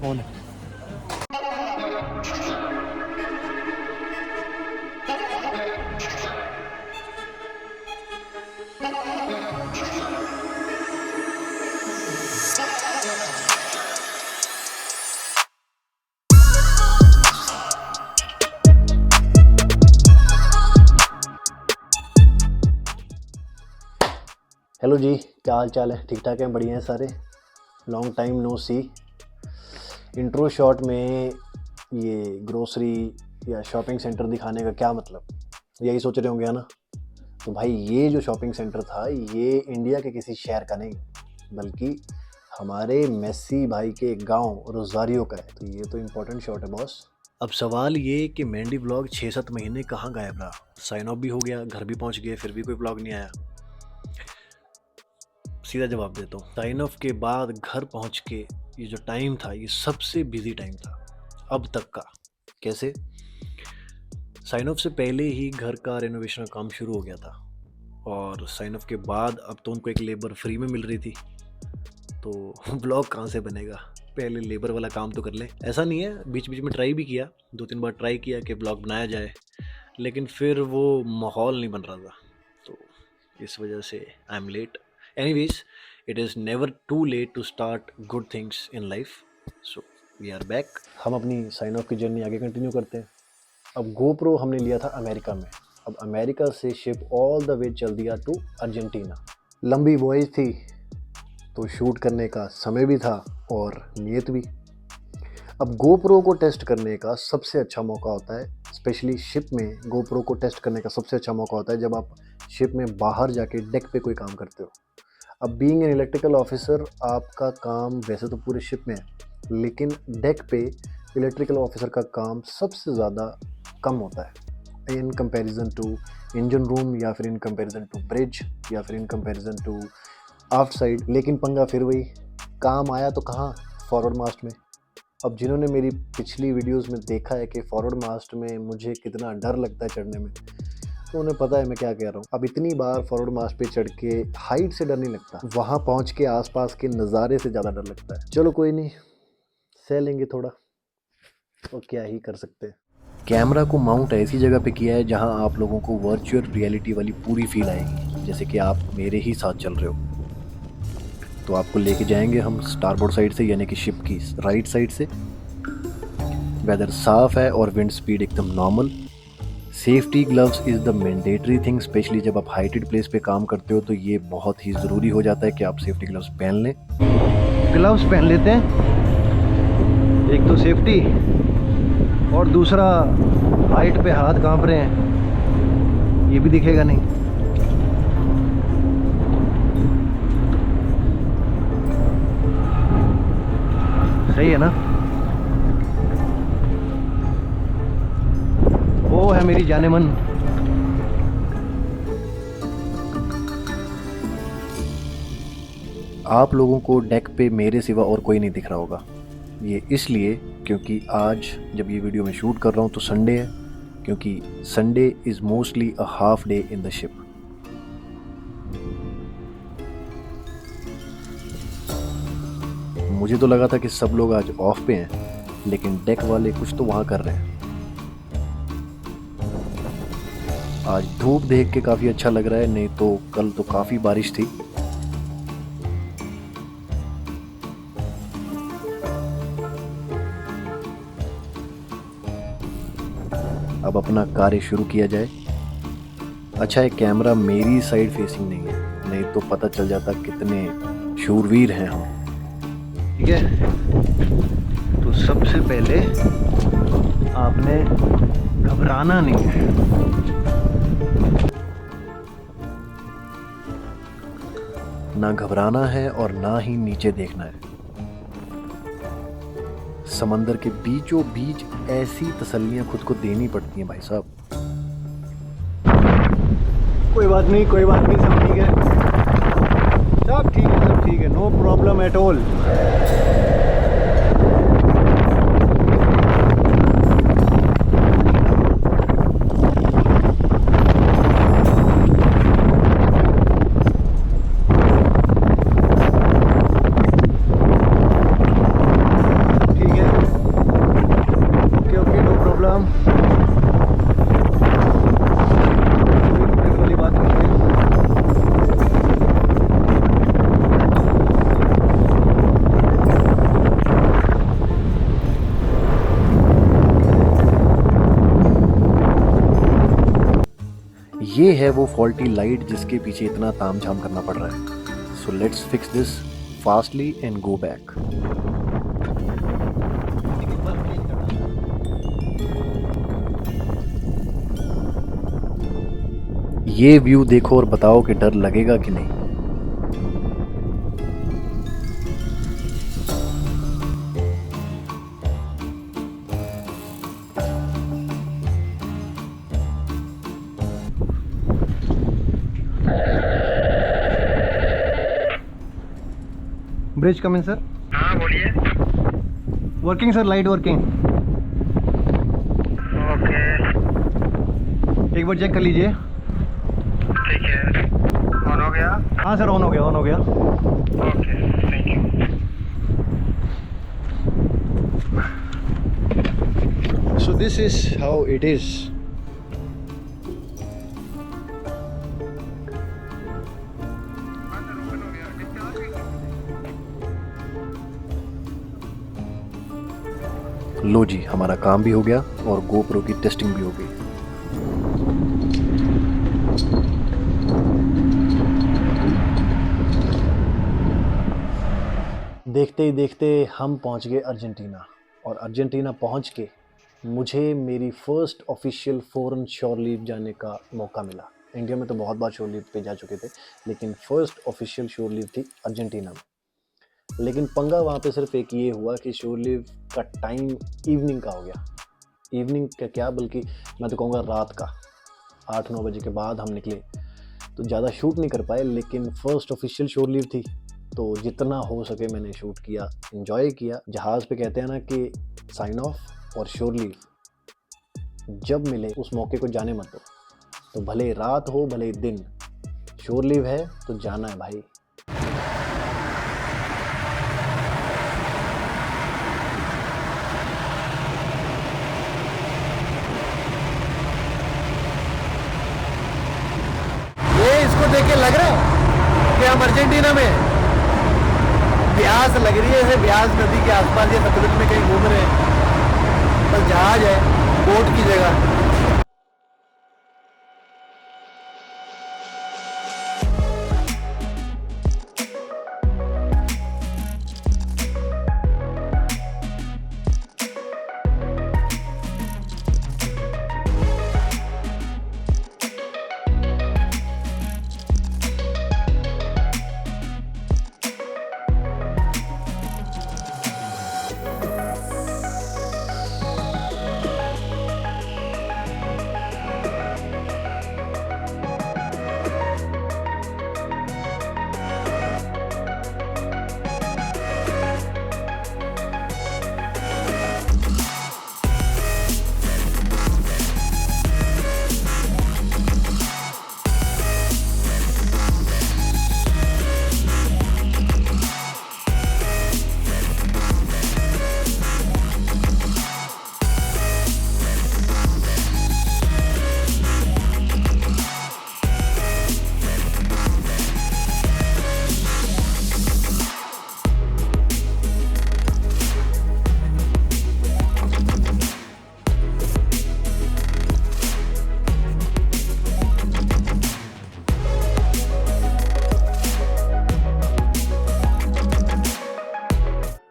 On. Hello जी, क्या हाल चाल है? ठीक ठाक है? बढ़िया हैं सारे? लॉन्ग टाइम नो सी। इंट्रो शॉट में ये ग्रोसरी या शॉपिंग सेंटर दिखाने का क्या मतलब, यही सोच रहे होंगे है ना? तो भाई ये जो शॉपिंग सेंटर था ये इंडिया के किसी शहर का नहीं बल्कि हमारे मेस्सी भाई के गांव रोजारियो का है। तो ये तो इम्पोर्टेंट शॉट है बॉस। अब सवाल ये कि मेंडी ब्लॉग 6-7 महीने कहाँ गायब रहा? साइन ऑफ भी हो गया, घर भी पहुंच गए, फिर भी कोई ब्लॉग नहीं आया। सीधा जवाब देता हूँ, साइन ऑफ के बाद घर पहुंच के ये जो टाइम था ये सबसे बिजी टाइम था अब तक का। कैसे? साइन ऑफ से पहले ही घर का रेनोवेशन का काम शुरू हो गया था और साइन ऑफ के बाद अब तो उनको एक लेबर फ्री में मिल रही थी, तो ब्लॉग कहाँ से बनेगा? पहले लेबर वाला काम तो कर ले। ऐसा नहीं है, बीच बीच में ट्राई भी किया, 2-3 बार ट्राई किया कि ब्लॉग बनाया जाए, लेकिन फिर वो माहौल नहीं बन रहा था, तो इस वजह से I am late. Anyways, it is never too late to start good things in life. So we are back. हम अपनी साइन ऑफ की जर्नी आगे कंटिन्यू करते हैं। अब गोप्रो हमने लिया था अमेरिका में। अब अमेरिका से शिप ऑल द वे चल दिया टू अर्जेंटीना। लंबी वॉयज थी तो शूट करने का समय भी था और नियत भी। अब गोप्रो को टेस्ट करने का सबसे अच्छा मौका होता है, स्पेशली शिप में गोप्रो को टेस्ट करने का सबसे अच्छा मौका होता है जब आप शिप में बाहर जाके डेक पे कोई काम करते हो। अब बीइंग एन इलेक्ट्रिकल ऑफिसर आपका काम वैसे तो पूरे शिप में है, लेकिन डेक पे इलेक्ट्रिकल ऑफिसर का काम सबसे ज़्यादा कम होता है in comparison to engine room या फिर इन कंपैरिजन टू ब्रिज या फिर in comparison to aft side. लेकिन पंगा फिर वही, काम आया तो कहाँ? फॉरवर्ड मास्ट में। अब जिन्होंने मेरी पिछली वीडियोस में देखा है कि फॉरवर्ड मास्ट में मुझे कितना डर लगता है चढ़ने में, तो उन्हें पता है मैं क्या कह रहा हूँ। अब इतनी बार फॉरवर्ड मास्ट पे चढ़ के हाइट से डर नहीं लगता, वहाँ पहुँच के आसपास के नज़ारे से ज़्यादा डर लगता है। चलो कोई नहीं, सह लेंगे थोड़ा, और क्या ही कर सकते हैं। कैमरा को माउंट ऐसी जगह पे किया है जहाँ आप लोगों को वर्चुअल रियलिटी वाली पूरी फील आएगी, जैसे कि आप मेरे ही साथ चल रहे हो। तो आपको लेके जाएंगे हम स्टारबोर्ड साइड से, यानी कि शिप की राइट साइड से। वेदर साफ है और विंड स्पीड एकदम normal. Safety gloves is the mandatory thing, specially जब आप हाइटेड प्लेस पे काम करते हो तो ये बहुत ही ज़रूरी हो जाता है कि आप सेफ्टी ग्लव्स पहन लें। ग्लव्स पहन लेते हैं, एक तो सेफ्टी और दूसरा हाइट पे हाथ कांप रहे हैं, ये भी दिखेगा नहीं। सही है ना? वो है मेरी जाने मन। आप लोगों को डेक पे मेरे सिवा और कोई नहीं दिख रहा होगा। ये इसलिए क्योंकि आज जब ये वीडियो मैं शूट कर रहा हूँ तो संडे है, क्योंकि Sunday is mostly a half day in the ship. मुझे तो लगा था कि सब लोग आज ऑफ पे हैं, लेकिन डेक वाले कुछ तो वहाँ कर रहे हैं। आज धूप देख के काफ़ी अच्छा लग रहा है, नहीं तो कल तो काफ़ी बारिश थी। अब अपना कार्य शुरू किया जाए। अच्छा है कैमरा मेरी साइड फेसिंग नहीं है, नहीं तो पता चल जाता कितने शूरवीर हैं हम। ठीक है, तो सबसे पहले आपने घबराना नहीं है। ना घबराना है और ना ही नीचे देखना है। समंदर के बीचों बीच ऐसी तसल्लियां खुद को देनी पड़ती हैं भाई साहब। कोई बात नहीं, कोई बात नहीं, सब ठीक है, सब ठीक है, सब ठीक है, नो प्रॉब्लम एट ऑल। ठीक ये है वो फॉल्टी लाइट जिसके पीछे इतना तामझाम करना पड़ रहा है। So let's fix this fastly and go back. ये व्यू देखो और बताओ कि डर लगेगा कि नहीं। ब्रिज कम इन सर। हाँ बोलिए। Working sir, light working. Okay एक बार चेक कर लीजिए। ठीक है, ऑन हो गया। हाँ सर, ऑन हो गया, ऑन हो गया। Okay thank you. So this is how it is. लो जी, हमारा काम भी हो गया और गोप्रो की टेस्टिंग भी हो गई। देखते ही देखते हम पहुंच गए अर्जेंटीना, और अर्जेंटीना पहुंच के मुझे मेरी फर्स्ट ऑफिशियल फॉरेन शोर लीव जाने का मौका मिला। इंडिया में तो बहुत बार शोर लीव पे जा चुके थे, लेकिन फर्स्ट ऑफिशियल शोर लीव थी अर्जेंटीना में। लेकिन पंगा वहाँ पे सिर्फ एक ये हुआ कि शोर लीव का टाइम इवनिंग का हो गया। इवनिंग का क्या, बल्कि मैं तो कहूँगा रात का 8-9 बजे के बाद हम निकले, तो ज़्यादा शूट नहीं कर पाए। लेकिन फर्स्ट ऑफिशियल शोर लीव थी, तो जितना हो सके मैंने शूट किया, एंजॉय किया। जहाज़ पे कहते हैं ना कि साइन ऑफ और शोर लीव जब मिले उस मौके को जाने मत दो। तो भले रात हो भले दिन, शोर लीव है तो जाना है भाई। इसको देख के लग रहा है कि हम अर्जेंटीना में हैं। ब्यास लग रही है, जैसे ब्यास नदी के आसपास या सतलुज में कहीं घूम रहे हैं। बस जहाज है, बोट की जगह।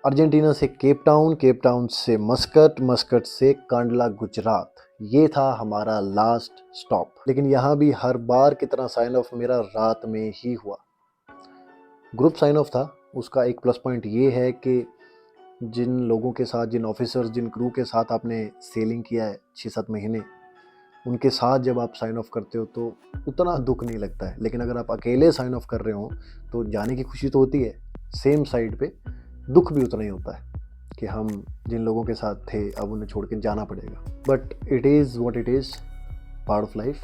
अर्जेंटीना से केप टाउन, केप टाउन से मस्कट, मस्कट से कांडला गुजरात, ये था हमारा लास्ट स्टॉप। लेकिन यहाँ भी हर बार की तरह साइन ऑफ मेरा रात में ही हुआ। ग्रुप साइन ऑफ था। उसका एक प्लस पॉइंट ये है कि जिन लोगों के साथ, जिन ऑफिसर्स, जिन क्रू के साथ आपने सेलिंग किया है 6-7 महीने, उनके साथ जब आप साइन ऑफ करते हो तो उतना दुख नहीं लगता है। लेकिन अगर आप अकेले साइन ऑफ कर रहे हो तो जाने की खुशी तो होती है, सेम साइड पे दुख भी उतना ही होता है कि हम जिन लोगों के साथ थे अब उन्हें छोड़ के जाना पड़ेगा। But it is what it is, part of life.